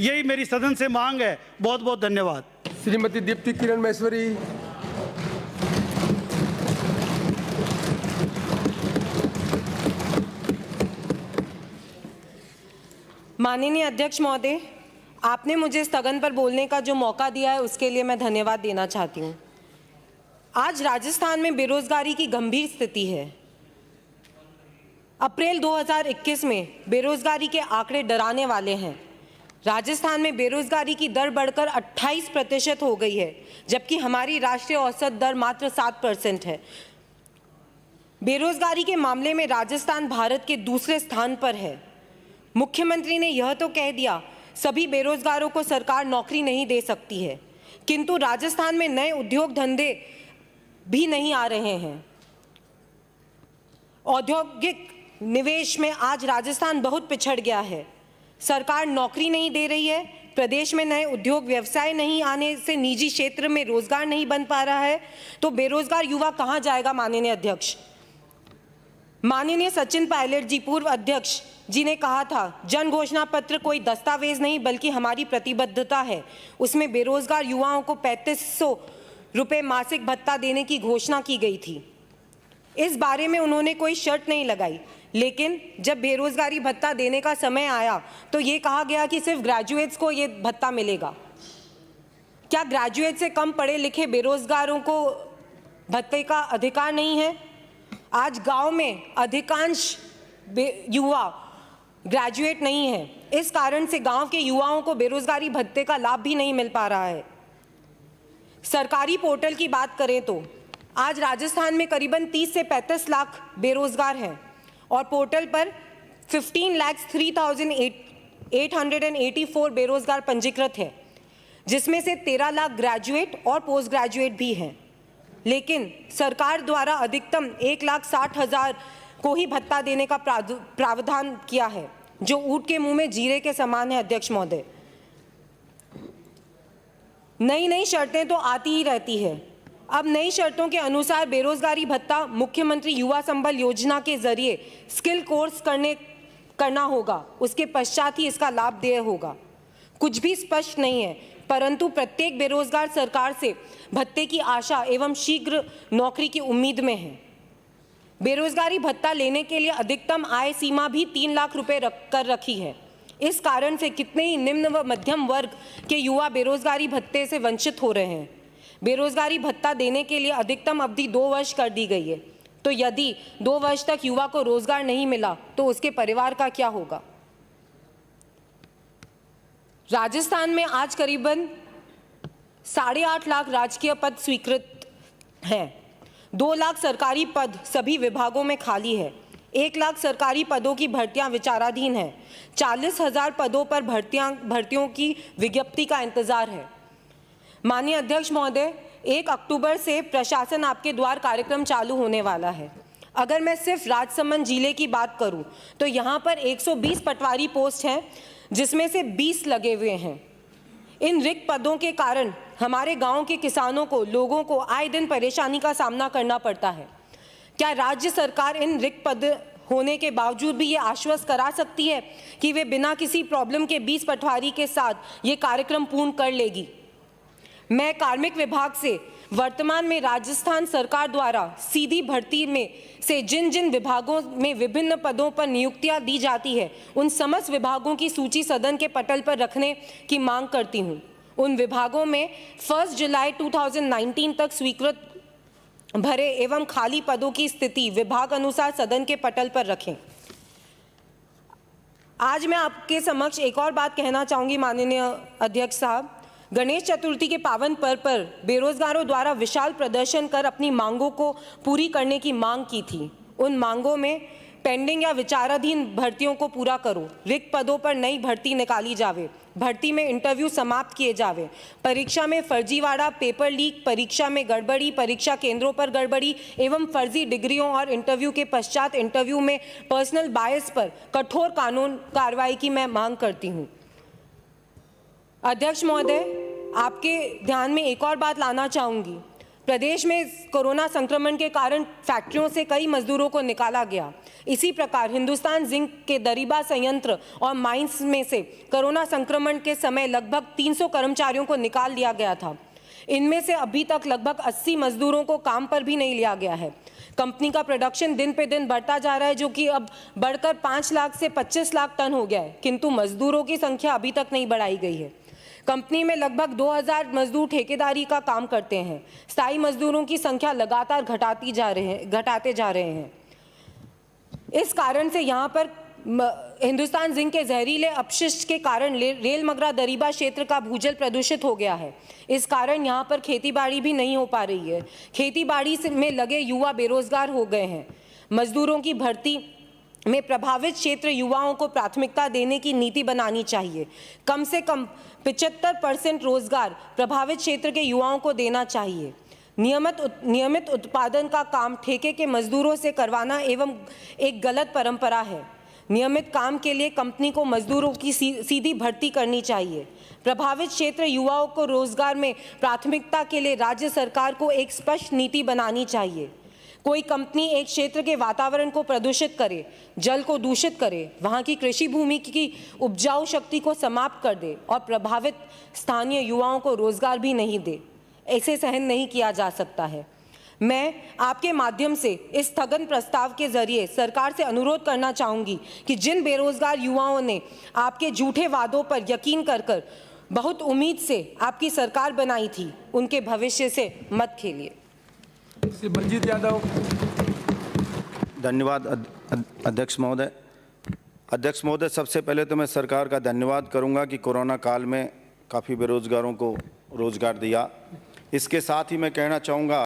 यही मेरी सदन से मांग है। बहुत बहुत धन्यवाद। श्रीमती दीप्ति किरण महेश्वरी। माननीय अध्यक्ष महोदय, आपने मुझे स्थगन पर बोलने का जो मौका दिया है उसके लिए मैं धन्यवाद देना चाहती हूँ। आज राजस्थान में बेरोजगारी की गंभीर स्थिति है। अप्रैल 2021 में बेरोजगारी के आंकड़े डराने वाले हैं। राजस्थान में बेरोजगारी की दर बढ़कर 28% हो गई है, जबकि हमारी राष्ट्रीय औसत दर मात्र 7% है। बेरोजगारी के मामले में राजस्थान भारत के दूसरे स्थान पर है। मुख्यमंत्री ने यह तो कह दिया सभी बेरोजगारों को सरकार नौकरी नहीं दे सकती है, किंतु राजस्थान में नए उद्योग धंधे भी नहीं आ रहे हैं। औद्योगिक निवेश में आज राजस्थान बहुत पिछड़ गया है। सरकार नौकरी नहीं दे रही है, प्रदेश में नए उद्योग व्यवसाय नहीं आने से निजी क्षेत्र में रोजगार नहीं बन पा रहा है, तो बेरोजगार युवा कहां जाएगा? माननीय अध्यक्ष, माननीय सचिन पायलट जी, पूर्व अध्यक्ष जी ने कहा था जन घोषणा पत्र कोई दस्तावेज नहीं बल्कि हमारी प्रतिबद्धता है। उसमें बेरोजगार युवाओं को 3500 रुपये मासिक भत्ता देने की घोषणा की गई थी। इस बारे में उन्होंने कोई शर्त नहीं लगाई, लेकिन जब बेरोजगारी भत्ता देने का समय आया तो ये कहा गया कि सिर्फ ग्रेजुएट्स को ये भत्ता मिलेगा। क्या ग्रेजुएट से कम पढ़े लिखे बेरोजगारों को भत्ते का अधिकार नहीं है? आज गांव में अधिकांश युवा ग्रेजुएट नहीं है, इस कारण से गांव के युवाओं को बेरोजगारी भत्ते का लाभ भी नहीं मिल पा रहा है। सरकारी पोर्टल की बात करें तो आज राजस्थान में करीबन 30 से 35 लाख बेरोजगार हैं और पोर्टल पर 15,03,884 बेरोजगार पंजीकृत है, जिसमें से 13 लाख ग्रेजुएट और पोस्ट ग्रेजुएट भी हैं। लेकिन सरकार द्वारा अधिकतम 1,60,000 को ही भत्ता देने का प्रावधान किया है, जो ऊंट के मुंह में जीरे के समान है। अध्यक्ष महोदय, नई नई शर्तें तो आती ही रहती है। अब नई शर्तों के अनुसार बेरोजगारी भत्ता मुख्यमंत्री युवा संबल योजना के जरिए स्किल कोर्स करना होगा, उसके पश्चात ही इसका लाभ देय होगा। कुछ भी स्पष्ट नहीं है, परंतु प्रत्येक बेरोजगार सरकार से भत्ते की आशा एवं शीघ्र नौकरी की उम्मीद में है। बेरोजगारी भत्ता लेने के लिए अधिकतम आय सीमा भी 3 लाख रुपए कर रखी है। इस कारण से कितने ही निम्न व मध्यम वर्ग के युवा बेरोजगारी भत्ते से वंचित हो रहे हैं। बेरोजगारी भत्ता देने के लिए अधिकतम अवधि 2 वर्ष कर दी गई है, तो यदि 2 वर्ष तक युवा को रोजगार नहीं मिला तो उसके परिवार का क्या होगा? राजस्थान में आज करीबन 8.5 लाख राजकीय पद स्वीकृत हैं। 2 लाख सरकारी पद सभी विभागों में खाली है। 1 लाख सरकारी पदों की भर्तियां विचाराधीन है। 40,000 पदों पर भर्तियों की विज्ञप्ति का इंतजार है। माननीय अध्यक्ष महोदय, 1 अक्टूबर से प्रशासन आपके द्वार कार्यक्रम चालू होने वाला है। अगर मैं सिर्फ राजसमंद जिले की बात करूं तो यहाँ पर 120 पटवारी पोस्ट हैं, जिसमें से 20 लगे हुए हैं। इन रिक्त पदों के कारण हमारे गांव के किसानों को, लोगों को आए दिन परेशानी का सामना करना पड़ता है। क्या राज्य सरकार इन रिक्त पद होने के बावजूद भी ये आश्वस्त करा सकती है कि वे बिना किसी प्रॉब्लम के 20 पटवारी के साथ ये कार्यक्रम पूर्ण कर लेगी? मैं कार्मिक विभाग से वर्तमान में राजस्थान सरकार द्वारा सीधी भर्ती में से जिन जिन विभागों में विभिन्न पदों पर नियुक्तियां दी जाती है, उन समस्त विभागों की सूची सदन के पटल पर रखने की मांग करती हूं। उन विभागों में 1 जुलाई 2019 तक स्वीकृत भरे एवं खाली पदों की स्थिति विभाग अनुसार सदन के पटल पर रखें। आज मैं आपके समक्ष एक और बात कहना चाहूंगी माननीय अध्यक्ष साहब। गणेश चतुर्थी के पावन पर्व पर बेरोजगारों द्वारा विशाल प्रदर्शन कर अपनी मांगों को पूरी करने की मांग की थी। उन मांगों में पेंडिंग या विचाराधीन भर्तियों को पूरा करो, रिक्त पदों पर नई भर्ती निकाली जावे, भर्ती में इंटरव्यू समाप्त किए जावे, परीक्षा में फर्जीवाड़ा, पेपर लीक, परीक्षा में गड़बड़ी, परीक्षा केंद्रों पर गड़बड़ी एवं फर्जी डिग्रियों और इंटरव्यू के पश्चात इंटरव्यू में पर्सनल बायस पर कठोर कानून कार्रवाई की मैं मांग करती हूँ। अध्यक्ष महोदय, आपके ध्यान में एक और बात लाना चाहूँगी। प्रदेश में कोरोना संक्रमण के कारण फैक्ट्रियों से कई मजदूरों को निकाला गया। इसी प्रकार हिंदुस्तान जिंक के दरीबा संयंत्र और माइंस में से कोरोना संक्रमण के समय लगभग 300 कर्मचारियों को निकाल लिया गया था। इनमें से अभी तक लगभग 80 मजदूरों को काम पर भी नहीं लिया गया है। कंपनी का प्रोडक्शन दिन पे दिन बढ़ता जा रहा है, जो कि अब बढ़कर 5 लाख से 25 लाख टन हो गया है, किंतु मजदूरों की संख्या अभी तक नहीं बढ़ाई गई है। कंपनी में लगभग 2000 मजदूर ठेकेदारी का काम करते हैं। स्थायी मजदूरों की संख्या लगातार घटाते जा रहे हैं। इस कारण से यहाँ पर हिंदुस्तान जिंक के जहरीले अपशिष्ट के कारण रेल मगरा दरीबा क्षेत्र का भूजल प्रदूषित हो गया है। इस कारण यहाँ पर खेतीबाड़ी भी नहीं हो पा रही है। खेतीबाड़ी में लगे युवा बेरोजगार हो गए हैं। मजदूरों की भर्ती में प्रभावित क्षेत्र युवाओं को प्राथमिकता देने की नीति बनानी चाहिए। कम से कम 75% रोजगार प्रभावित क्षेत्र के युवाओं को देना चाहिए। नियमित उत्पादन का काम ठेके के मजदूरों से करवाना एवं एक गलत परंपरा है। नियमित काम के लिए कंपनी को मजदूरों की सीधी भर्ती करनी चाहिए। प्रभावित क्षेत्र युवाओं को रोजगार में प्राथमिकता के लिए राज्य सरकार को एक स्पष्ट नीति बनानी चाहिए। कोई कंपनी एक क्षेत्र के वातावरण को प्रदूषित करे, जल को दूषित करे, वहाँ की कृषि भूमि की उपजाऊ शक्ति को समाप्त कर दे और प्रभावित स्थानीय युवाओं को रोजगार भी नहीं दे, ऐसे सहन नहीं किया जा सकता है। मैं आपके माध्यम से इस स्थगन प्रस्ताव के जरिए सरकार से अनुरोध करना चाहूँगी कि जिन बेरोजगार युवाओं ने आपके झूठे वादों पर यकीन कर बहुत उम्मीद से आपकी सरकार बनाई थी, उनके भविष्य से मत खेलिए। श्री बलजीत यादव। धन्यवाद अध्यक्ष महोदय। अध्यक्ष महोदय, सबसे पहले तो मैं सरकार का धन्यवाद करूंगा कि कोरोना काल में काफ़ी बेरोजगारों को रोजगार दिया। इसके साथ ही मैं कहना चाहूँगा